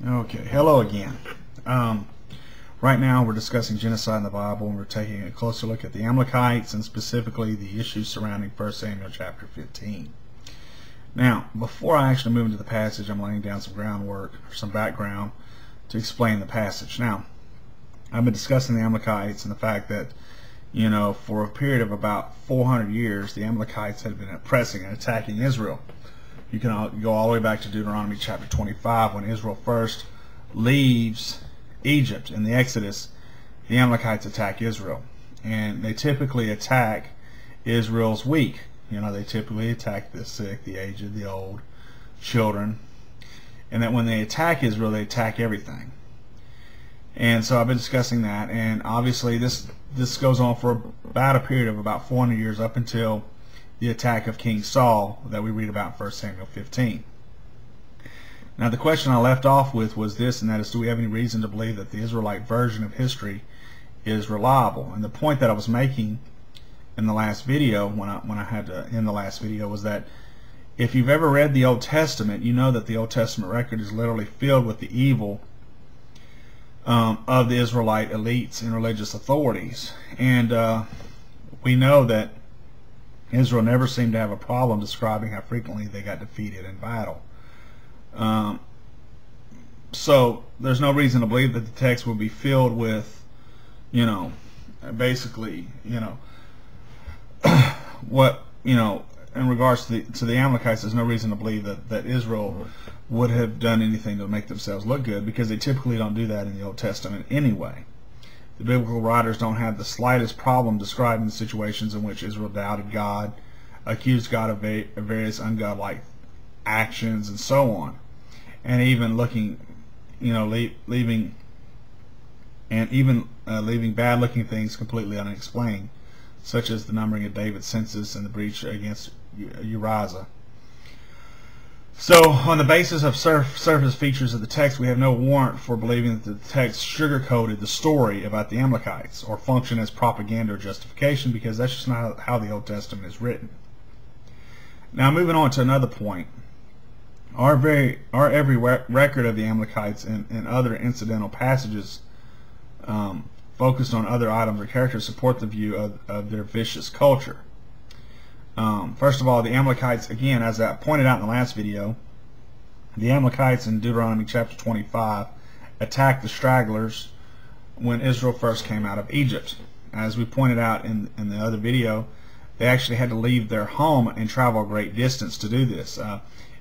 Okay, hello again. Right now we're discussing genocide in the Bible, and we're taking a closer look at the Amalekites and specifically the issues surrounding 1 Samuel chapter 15. Now, before I actually move into the passage, I'm laying down some groundwork, or some background, to explain the passage. Now, I've been discussing the Amalekites and the fact that, for a period of about 400 years, the Amalekites had been oppressing and attacking Israel. You can go all the way back to Deuteronomy chapter 25 when Israel first leaves Egypt in the Exodus. The Amalekites attack Israel, and they typically attack Israel's weak. They typically attack the sick, the aged, the old, children, and that when they attack Israel, they attack everything. And so I've been discussing that, and obviously this goes on for about a period of about 400 years up until the attack of King Saul that we read about in 1 Samuel 15. Now, the question I left off with was this, and that is, do we have any reason to believe that the Israelite version of history is reliable? And the point that I was making in the last video, when I had to end the last video, was that if you've ever read the Old Testament, you know that the Old Testament record is literally filled with the evil of the Israelite elites and religious authorities. And we know that Israel never seemed to have a problem describing how frequently they got defeated in battle. So there's no reason to believe that the text will be filled with, basically, what, in regards to the Amalekites, there's no reason to believe that Israel would have done anything to make themselves look good, because they typically don't do that in the Old Testament anyway. The biblical writers don't have the slightest problem describing the situations in which Israel doubted God, accused God of various ungodlike actions, and so on, and even leaving bad-looking things completely unexplained, such as the numbering of David's census and the breach against Uriah. So, on the basis of surface features of the text, we have no warrant for believing that the text sugarcoated the story about the Amalekites or functioned as propaganda or justification, because that's just not how the Old Testament is written. Now, moving on to another point, our every record of the Amalekites and other incidental passages focused on other items or characters support the view of their vicious culture. First of all, the Amalekites, again, as I pointed out in the last video, the Amalekites in Deuteronomy chapter 25 attacked the stragglers when Israel first came out of Egypt. As we pointed out in the other video, they actually had to leave their home and travel a great distance to do this.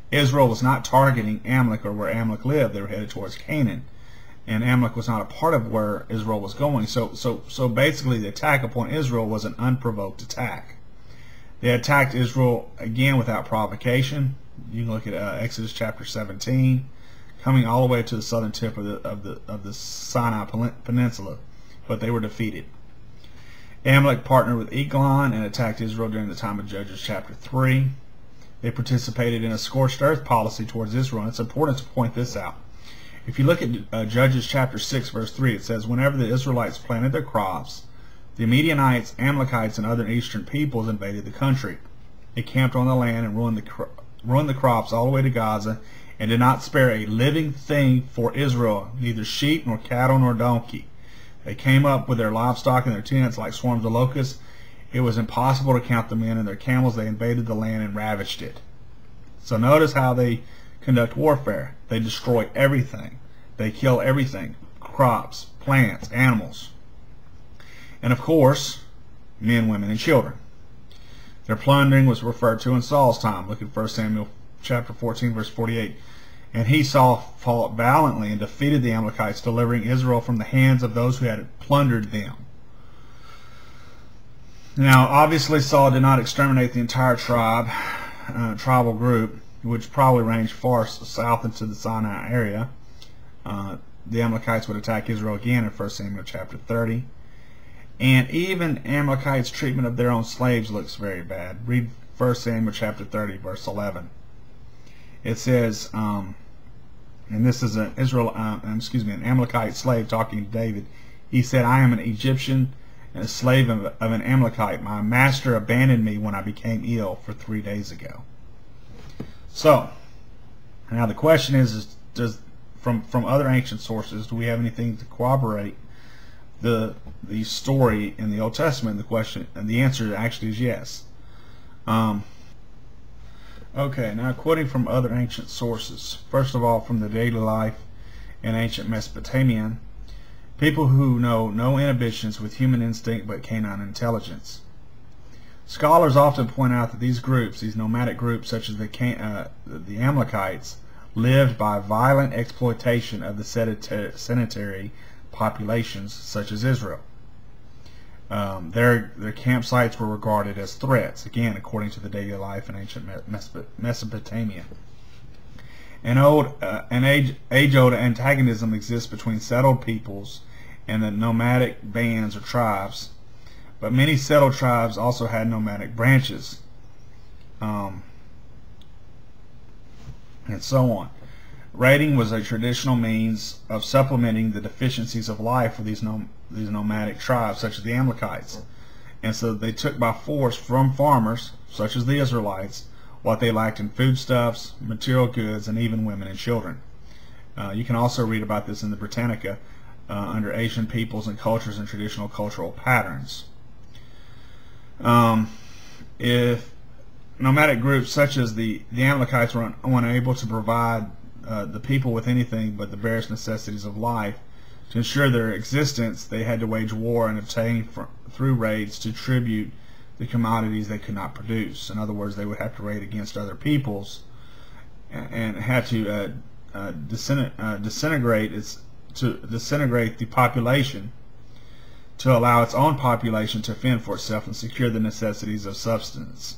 Israel was not targeting Amalek or where Amalek lived. They were headed towards Canaan, and Amalek was not a part of where Israel was going. So basically, the attack upon Israel was an unprovoked attack. They attacked Israel again without provocation. You can look at Exodus chapter 17, coming all the way to the southern tip of the Sinai Peninsula, but they were defeated. Amalek partnered with Eglon and attacked Israel during the time of Judges chapter 3. They participated in a scorched earth policy towards Israel, and it's important to point this out. If you look at Judges chapter 6, verse 3, it says, whenever the Israelites planted their crops, the Midianites, Amalekites, and other eastern peoples invaded the country. They camped on the land and ruined the crops all the way to Gaza, and did not spare a living thing for Israel, neither sheep, nor cattle, nor donkey. They came up with their livestock and their tents like swarms of locusts. It was impossible to count the men and their camels. They invaded the land and ravaged it. So notice how they conduct warfare. They destroy everything. They kill everything. Crops, plants, animals. And of course, men, women, and children. Their plundering was referred to in Saul's time. Look at 1 Samuel chapter 14, verse 48. And he, Saul, fought valiantly and defeated the Amalekites, delivering Israel from the hands of those who had plundered them. Now, obviously, Saul did not exterminate the entire tribal group, which probably ranged far south into the Sinai area. The Amalekites would attack Israel again in 1 Samuel chapter 30. And even Amalekites' treatment of their own slaves looks very bad. Read 1 Samuel chapter 30, verse 11. It says, and this is an Amalekite slave talking to David. He said, I am an Egyptian and a slave of an Amalekite. My master abandoned me when I became ill for 3 days ago. So, now the question is does from other ancient sources, do we have anything to corroborate the story in the Old Testament? The question and the answer actually is yes. Okay, now quoting from other ancient sources. First of all, from the daily life in ancient Mesopotamia, people who know no inhibitions with human instinct but canine intelligence. Scholars often point out that these groups, these nomadic groups such as the Amalekites, lived by violent exploitation of the sedentary populations such as Israel. Their campsites were regarded as threats, again according to the daily life in ancient Mesopotamia. An age-old antagonism exists between settled peoples and the nomadic bands or tribes, but many settled tribes also had nomadic branches, and so on. Raiding was a traditional means of supplementing the deficiencies of life for these nomadic tribes, such as the Amalekites. And so they took by force from farmers, such as the Israelites, what they lacked in foodstuffs, material goods, and even women and children. You can also read about this in the Britannica under Asian peoples and cultures and traditional cultural patterns. If nomadic groups such as the Amalekites were unable to provide the people with anything but the various necessities of life to ensure their existence, they had to wage war and obtain through raids to tribute the commodities they could not produce. In other words, they would have to raid against other peoples and had to disintegrate the population to allow its own population to fend for itself and secure the necessities of subsistence.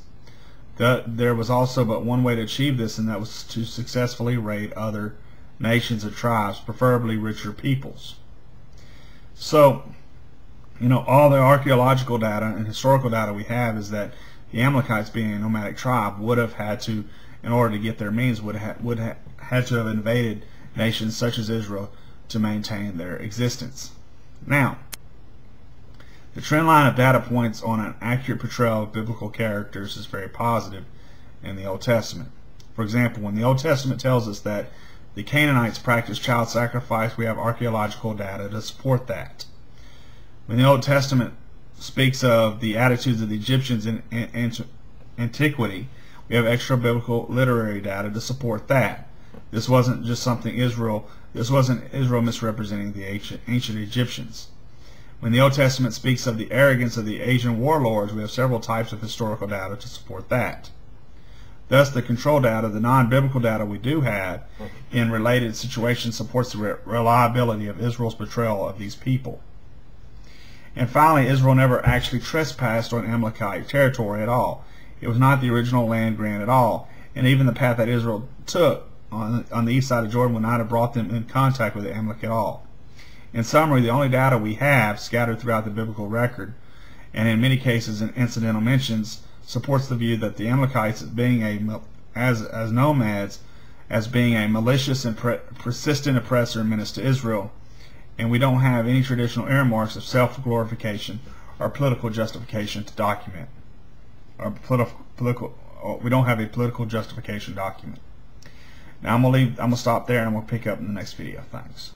There was also but one way to achieve this, and that was to successfully raid other nations or tribes, preferably richer peoples. So, all the archaeological data and historical data we have is that the Amalekites, being a nomadic tribe, would have had to, in order to get their means, would have had to have invaded nations such as Israel to maintain their existence. Now, the trend line of data points on an accurate portrayal of biblical characters is very positive in the Old Testament. For example, when the Old Testament tells us that the Canaanites practiced child sacrifice, we have archaeological data to support that. When the Old Testament speaks of the attitudes of the Egyptians in antiquity, we have extra biblical literary data to support that. This wasn't Israel misrepresenting the ancient Egyptians. When the Old Testament speaks of the arrogance of the Asian warlords, we have several types of historical data to support that. Thus, the control data, the non-biblical data we do have in related situations, supports the reliability of Israel's portrayal of these people. And finally, Israel never actually trespassed on Amalekite territory at all. It was not the original land grant at all, and even the path that Israel took on the east side of Jordan would not have brought them in contact with the Amalek at all. In summary, the only data we have scattered throughout the biblical record, and in many cases in incidental mentions, supports the view that the Amalekites, as nomads, as being a malicious and persistent oppressor and menace to Israel, and we don't have any traditional earmarks of self-glorification or political justification to document. We don't have a political justification document. Now I'm gonna stop there, and I'm gonna pick up in the next video. Thanks.